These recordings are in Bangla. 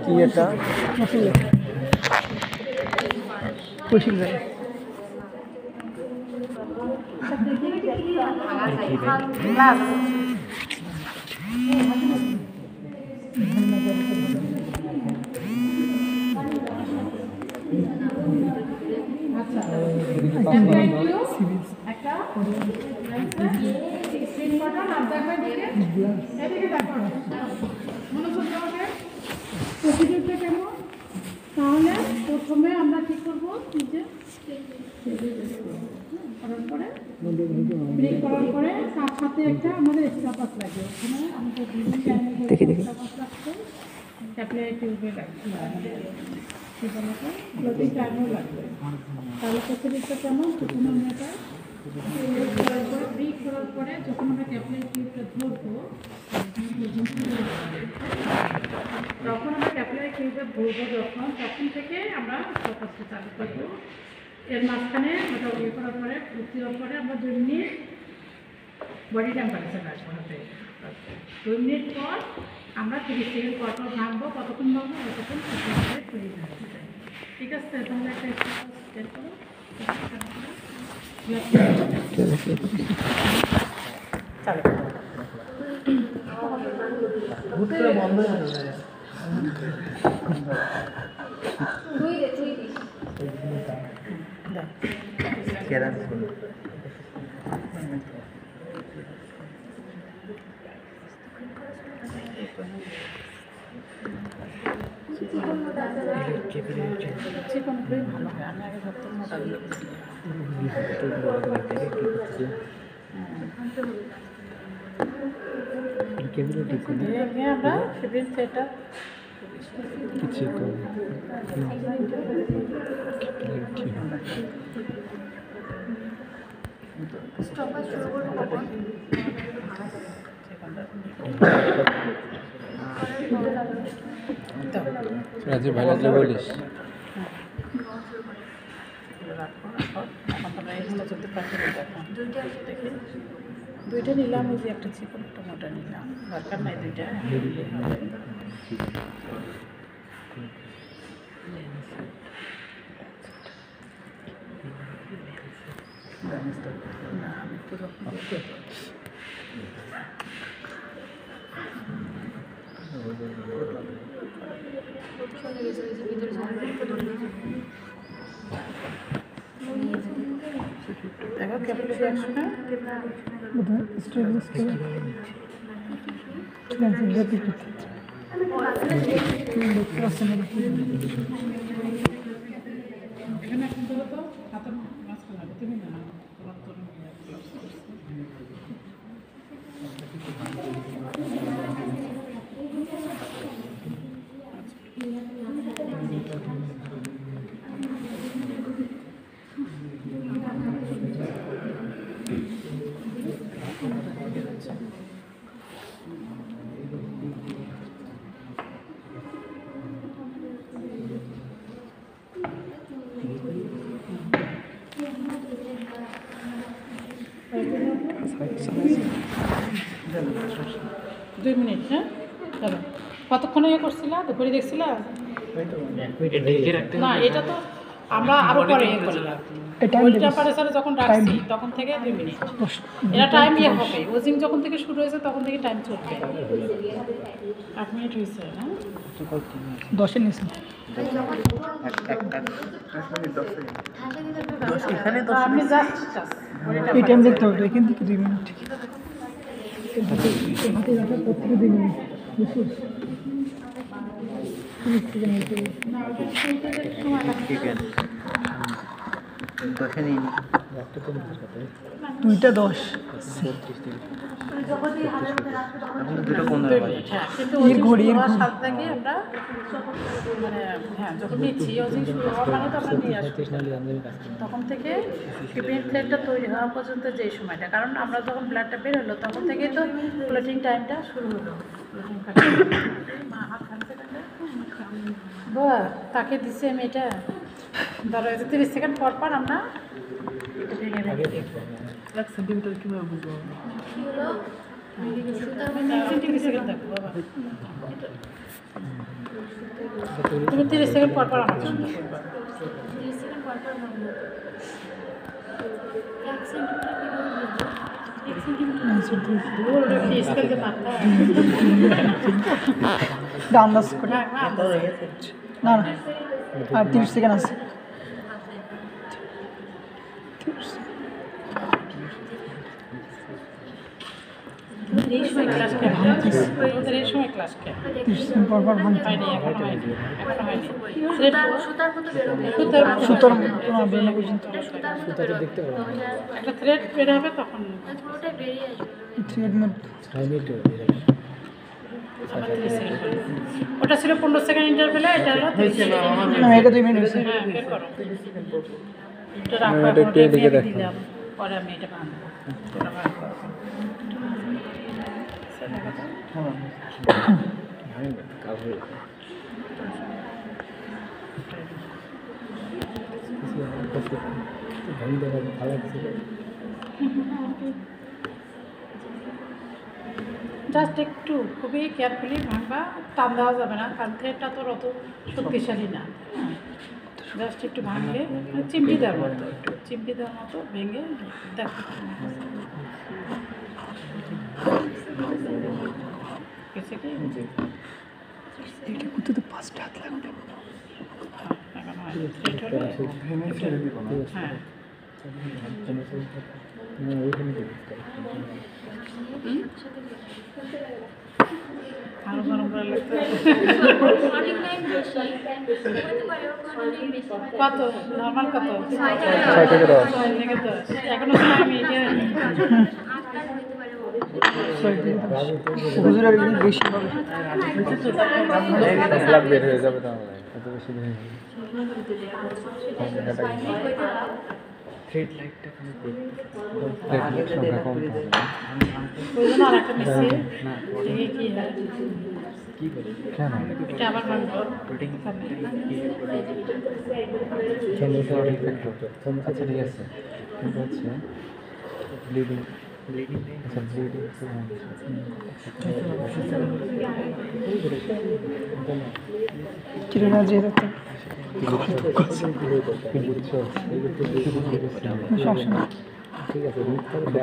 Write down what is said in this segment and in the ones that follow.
কি এটা কৌশিক ভাই তাহলে প্রথমে আমরা কি করবো ব্রেক করার পরে তার সাথে একটা আমাদের এক্সট্রা পাস লাগবে ওখানে আমাদের টিউবে ফ্লোটিং টাইমও লাগবে তাহলে প্রসিডিউরটা কেমন প্রথমে আমরা এটা ব্রেক করার পরে যখন আমরা ক্যাপিলারি টিউবটা ধরবো যখন আমরা ক্যাপিলারি টিউবে ধরবো তখন থেকে আমরা ফোকাসটা চালু করবো এর মাঝখানে ওটা ইয়ে করার পরে ভর্তি হওয়ার পরে আমরা 2 মিনিট বডি টেম্পারেচার রাখবো হাতে 2 মিনিট পর আমরা 30 সেকেন্ড পর ভাঙবো কতক্ষণ ভাঙবো ততক্ষণ তৈরি থাকতে চাই ঠিক আছে তাহলে একটা স্টেপ করো চালু বন্ধ হয়ে যায় ভালো হয় আমি আগে ভাবতাম মোটা আমরা শিবির সেটা কিছু তো রাজু ভাই লাগলে বলিস দুইটা নিলাম ওই যে একটা চিকন একটা মোটা নিলাম দরকার নাই দুইটা আমি পুরো দেখো ক্যাপিলারি অ্যাকশনে এখানে এখন ধরো তো হাতের মাঝখানে লাগে তুমি না দুই মিনিট হ্যাঁ চলো কতক্ষণ ইয়ে করছিলা দুপুরে দেখছিলা না এটা তো আমরা আরো পরে ইয়ে করলাম বডি টেম্পারেচারে যখন রাখছি তখন থেকে 2 মিনিট এটা টাইম ইয়ে হবে ওজিং যখন থেকে শুরু হয়েছে তখন থেকে টাইম চলবে 8 মিনিট হয়েছে না 10 এর নিচে আমি জাস্ট এই টাইম দেখতে হবে এখান থেকে 2 মিনিট হাতে রাখার পর থেকে 2 মিনিট দুইটা 10 যখন নিচ্ছি মানে তো আমরা নিয়ে আসবো তখন থেকে ফিব্রিন প্লেটটা তৈরি হওয়া পর্যন্ত যে সময়টা কারণ আমরা যখন ব্লাডটা বের হলো তখন থেকেই তো প্লেটিং টাইমটা শুরু হলো বা তাকে দিচ্ছি আমি এটা ধরো 30 সেকেন্ড পর পর আমরা এটা ভেঙে ভেঙে সেন্টিমিটার কীভাবে বুঝবো সেকেন্ড দেখো বাবা, তুমি 30 সেকেন্ড পর পর আমার জন্য করবা। আন্দাজ করে না না আর 30 সেকেন্ড আছে। এই সময় ক্লাস কে আমাদের এই সময় ক্লাস কে 30 সেকেন্ড পর পর ভাঙতে হয়নি, এখনো হয়নি। সুতরাং তোমার বেরোনো পর্যন্ত একটা থ্রেড বের হবে তখন থ্রেড মধ্যে আবার 30 সেকেন্ড করে। ওটা ছিল 15 সেকেন্ড ইন্টারভেলে, এটা হলো 30 সেকেন্ড। না এটা 2 মিনিট হয়েছে। হ্যাঁ, বের করো। এটা রাখো, এখন ওটা দিয়ে দিলাম, পরে আমি এটা বাঁধবো। ওটা বার করো। জাস্ট একটু খুবই কেয়ারফুলি ভাঙবা, টান দেওয়া যাবে না, কারণ থ্রেডটা তোর অত শক্তিশালী না। জাস্ট একটু ভাঙলে মানে চিমটি দেওয়ার মতো, একটু চিমটি দেওয়ার মতো ভেঙে দেখো। গেছে কি? এটা করতে তো 5টা হাত লাগবে। এখন হয় থ্রেড হলে হ্যাঁ আরো গরম করে লাগতে কত নর্মাল কত 6 থেকে 10 এখনো তো আমি এটা হুজুরের কিন্তু বেশি হবে। বের হয়ে যাবে তাহলে এত বেশি বের হয়ে থ্রেড লাইটটা সংখ্যা কম থাকবে। ওই জন্য আর একটা মিশিয়ে দেখি কি হয়। কেন এটা আবার ভাঙবো। আচ্ছা ঠিক আছে, কিন্তু হচ্ছে ব্লিডিং আচ্ছা ব্লিডিং কিরণা যে দেখতে বুঝছো সমস্যা নেই। ঠিক আছে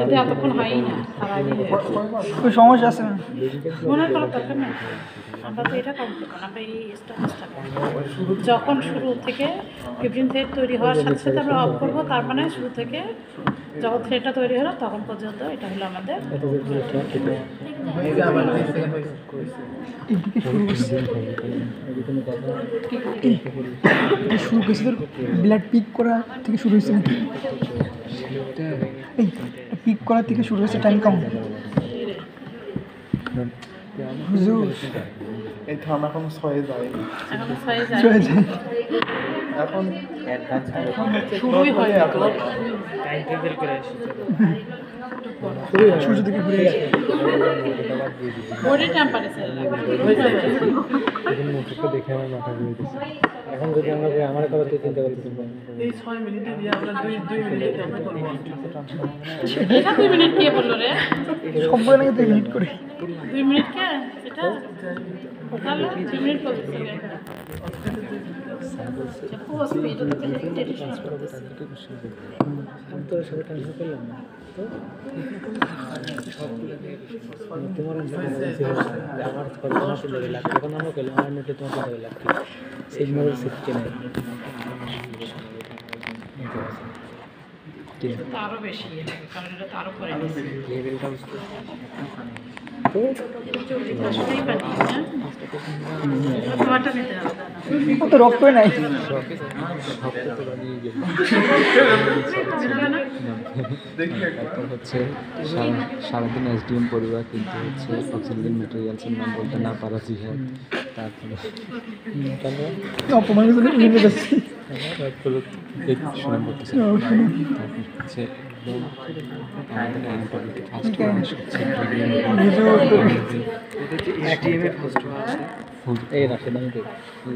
এটা এতক্ষণ হয়ই না, তার আগে কোনো সমস্যা আছে না। মনে করার দরকার নেই। আমরা তো এটা কাউন্ট করবো না, আমরা এই স্টাফটা যখন শুরু থেকে 15 থ্রেড তৈরি হওয়ার সাথে সাথে আমরা অফ করবো, তার মানে শুরু থেকে যখন থ্রেডটা তৈরি হলো তখন পর্যন্ত এটা হলো আমাদের এদিকে শুরু করছে, এটা শুরু করছে তোর ব্লাড পিক করা থেকে শুরু হয়েছে নাকি? এই পিক করা থেকে শুরু হয়েছে টাইম কাউন্ট। হুজুর এই তো আমরা এখন 6 যাই, এখন হয়ে যায়। চলে যায়। এখন শুরুই হয় সূর্য থেকে ঘুরে গেছে। বডি টেম্পারেচার মুখটা দেখে আমার মাথা ঘুরে গেছে। এখন যদি আমরা আমার কথা চিন্তা করতেছি এই 6 মিনিটে দিয়ে আমরা 2 মিনিটে আমরা করব। এটা 2 মিনিট কে বললো রে? সবগুলো নাকি 2 মিনিট করে। 2 মিনিট কে এটা তাহলে 2 মিনিট বলছে আমি তো সাথে ট্রান্সফার করলাম না তো তোমার আমার তোমার লেগে লাগবে, এখন আমরা করলাম আমার নোটে তোমার লেগে লাগবে সিগন্যাল শিখছে না আরো বেশি কারণ এটা তো আরো পরে লেভেলটা বুঝতে আসলেই পারি হ্যাঁ তোমারটা নিতে হবে ও তো রক্তই নাই। তারপর হচ্ছে সারাদিন এসডিএম পরিবার, কিন্তু হচ্ছে অক্সিজেন ম্যাটেরিয়ালসের নাম বলতে না পারা জিহাদ। তারপরে অপমান করে নিয়ে যাচ্ছি। শোনা পড়তেছে। তারপর হচ্ছে আমাদের অ্যানাটমিতে ফার্স্ট ক্লাস হচ্ছে এই রাশেদ আমি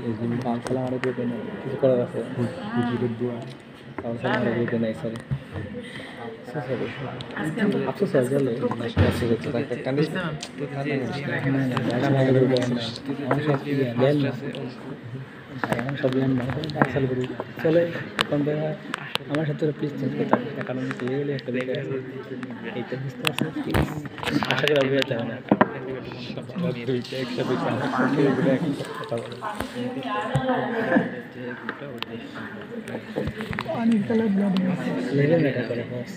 এসডিএম কাউন্সিল আমার কিছু করার আছে হুজুরের দোয়া কাউন্সিল মারা বুঝতে নাই সরি আফসোস হয়ে গেল আফসোস হচ্ছে একটা কান্দিস এখন সব ল্যান্ড আসল করি চলে এখন আমার সাথে প্লিজ চেঞ্জ করতে হবে কারণ চলে গেলে একটা জায়গায় আছে এইটা বুঝতে পারছি আশা করি বুঝতে হবে না পানির কালার ব্লাড লেভেল মেটা করে বস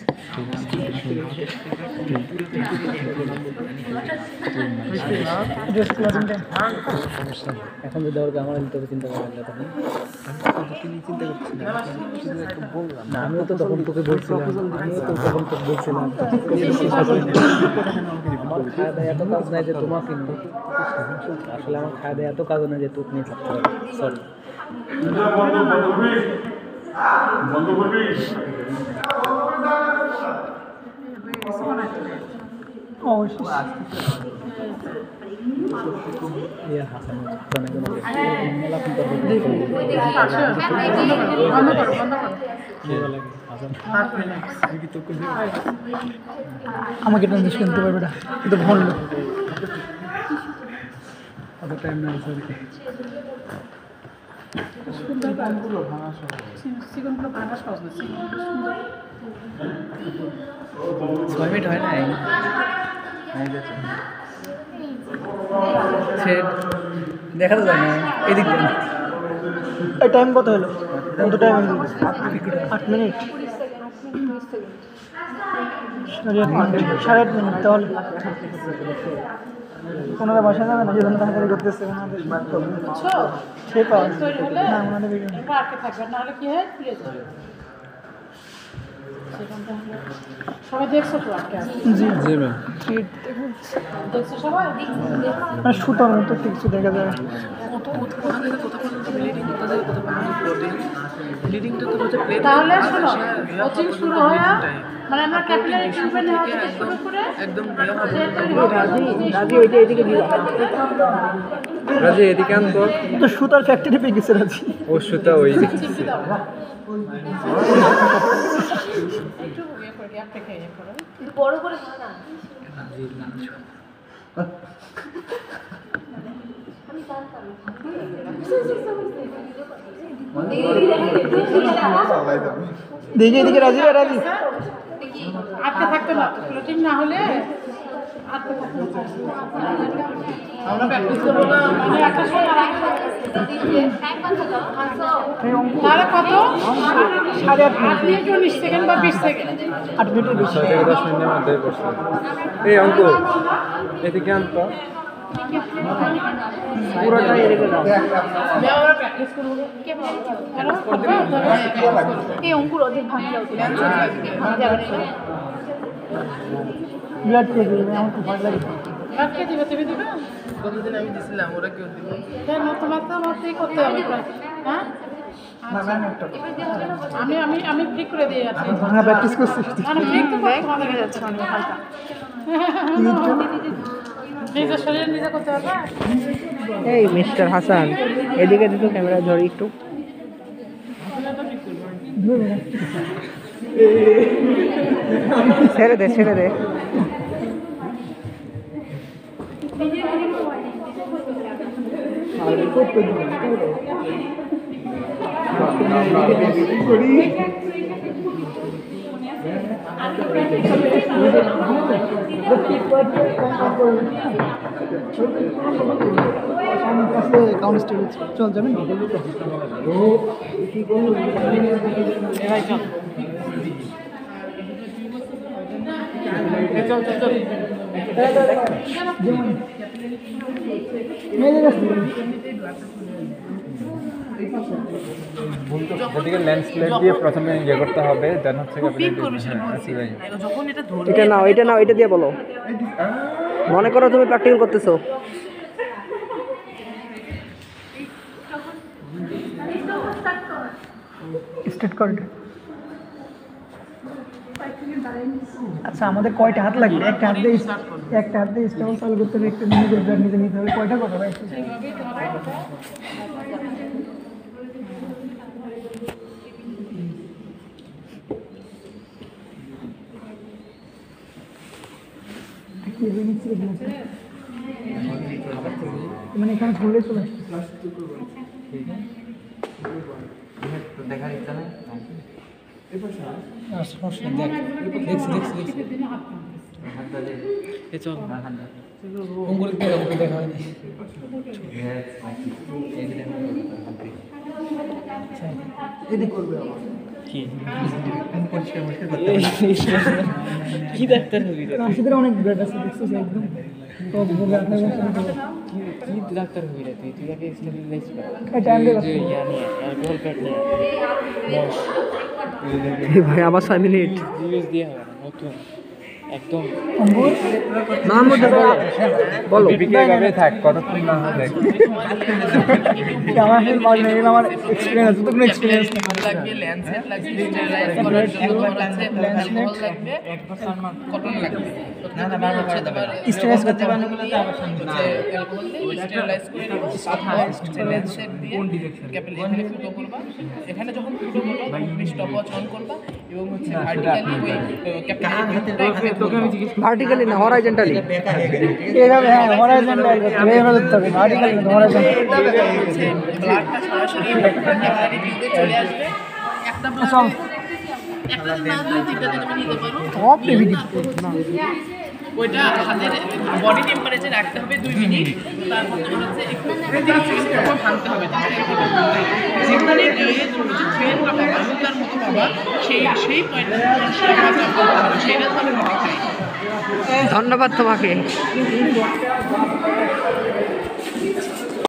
এখন যদি ওর আমার তবে চিন্তা করা যায় তখন না আমিও তো তখন তোকে বলছিলাম আমার খাওয়া দাওয়া এত কাজ নাই যে তোমাকে নিয়ে আসলে আমার খাওয়া দাওয়া এত কাজ নাই যে তোকে নিয়ে থাকতে হবে সরি অবশ্যই হাসান আমাকে ট্রানজেকশন করতে পারবে না কিন্তু ভরলো অত টাইম নাই সরি চিকনগুলো ভাঙা সহজ না সুন্দর 6 মিনিট হয় নাই দেখা তো যায় না এদিক দিয়ে এই টাইম কত হলো কত টাইম হলো 8 মিনিট 8.5 মিনিট তাহলে ওনারা বাসা যাবে না যেখানে তাড়াতাড়ি করতেছে ওনাদের বুঝছো সে পাওয়া তৈরি হলে না ওনাদের একটু আটকে থাকবে নাহলে কি হয় ফিরে যাবে সেখানটা সবাই দেখছো তো আটকে আছে জি জি ম্যাম দেখছো সবাই সুতার মতো কিছু দেখা যায় তাহলে শোনো কোচিং শুরু হয় মানে আমরা ক্যাপিলারি টিউবে নেওয়া থেকে শুরু করে একদম রাজি ওইটা এদিকে দিও রাজি এদিকে আনতো তো সুতার ফ্যাক্টরি পেয়ে গেছে রাজি ও সুতা ওই চিপি দাও একটু ইয়ে করে গ্যাপ রেখে ইয়ে করো বড় করে না আমি জানতাম দেখি এদিকে রাজি রাজি আটকে থাকতে না ফ্লোটিং না হলে আটকে থাকতে আমরা প্র্যাকটিস করবো না মানে একটা সময় তাহলে কত 8 মিনিট 19 সেকেন্ড বা 20 সেকেন্ড 8 মিনিটের বেশি 6 থেকে 10 মিনিটের মধ্যে পড়ছে এই অঙ্ক এদিকে আনতো পুরোটাই এদিকে দাও আমরা প্র্যাকটিস করবো এই অঙ্কুর অধিক ভাঙলেও যাবে না ব্লাড পেয়ে গেলে আমার খুব ভালো লাগে কে দিবে তুমি দিবে কতদিন আমি দিছিলাম ওরা কেউ দিবে কেন তোমার তো আমারই করতে হবে হ্যাঁ আমি আমি আমি ফ্রি করে দিয়ে আছি ভাঙা প্র্যাকটিস করছিস মানে ফ্রি তো তোমাদের কাছে যাচ্ছে অনেক হালকা নিজের শরীরে নিজে করতে হবে এই মিস্টার হাসান এদিকে দিতো ক্যামেরা ধরি একটু ছেড়ে দে চল যাবেন এদিকে লেন্স প্লেট দিয়ে প্রথমে ইয়ে করতে হবে দেন হচ্ছে এটা নাও এটা দিয়ে বলো মনে করো তুমি প্র্যাকটিক্যাল করতেছো স্টার্ট কর আচ্ছা আমাদের কয়টা হাত লাগবে একটা হাত দিয়ে স্টেবল চালু করতে হবে একটা নিজে নিতে হবে কয়টা কথা ভাই ক্লিনিক ছিল মানে এখানে ঘুরলে চলে আসছে। দেখার ইচ্ছা নেই দেখা হয়নি কি ডাক্তার হবি রাশিদের অনেক ব্লাড আছে দেখছিস একদম তো বলে আপনার কি ডাক্তার হবি রে তুই তুই আগে স্টেরিলাইজ কর এটা আনলে যে ইয়া নিয়ে অ্যালকোহল প্যাড নিয়ে ভাই আবার 6 মিনিট ইউএস দিয়ে হবে নতুন একদম মাহমুদ বলো এভাবে থাক কতক্ষণ না হয় দেখ আমার হেল মার নেই আমার এক্সপেরিয়েন্স আছে তো কোনো এক্সপেরিয়েন্স লাগবে ল্যান্সেট লাগবে স্টেরিলাইজ করার জন্য আছে অ্যালকোহল লাগবে কটন লাগবে না না বারবার হচ্ছে তারপর স্টেরিলাইজ করতে হবে অ্যালকোহল দিয়ে স্টেরিলাইজ করে নিব তারপর ল্যান্সেট দিয়ে কোন ডিরেকশন ক্যাপেল এখানে ফুটো করবা এখানে যখন ফুটো করবা তুমি স্টপওয়াচ অন করবা এবং হচ্ছে ভার্টিক্যালি ওই ক্যাপেল তোকে আমি জিজ্ঞেস ভার্টিক্যালি না হরাইজন্টালি এইভাবে হ্যাঁ হরাইজন্টালি এইভাবে ধরতে হবে ভার্টিক্যালি না হরাইজন্টালি ব্লাডটা সরাসরি ক্যাপিলারি টিউবে চলে আসবে একটা ব্লাড একটা দিন না দুই তিনটা দিন তুমি নিতে পারো সব টিভি ওইটা হাতের বডি টেম্পারেচার রাখতে হবে 2 মিনিট তারপর তোমার হচ্ছে একটু ভাঙতে হবে যেখানে গিয়ে তুমি যে ট্রেন পাবা তার মতো পাবা সেই পয়েন্টটা সেটা ধরে ধন্যবাদ তোমাকে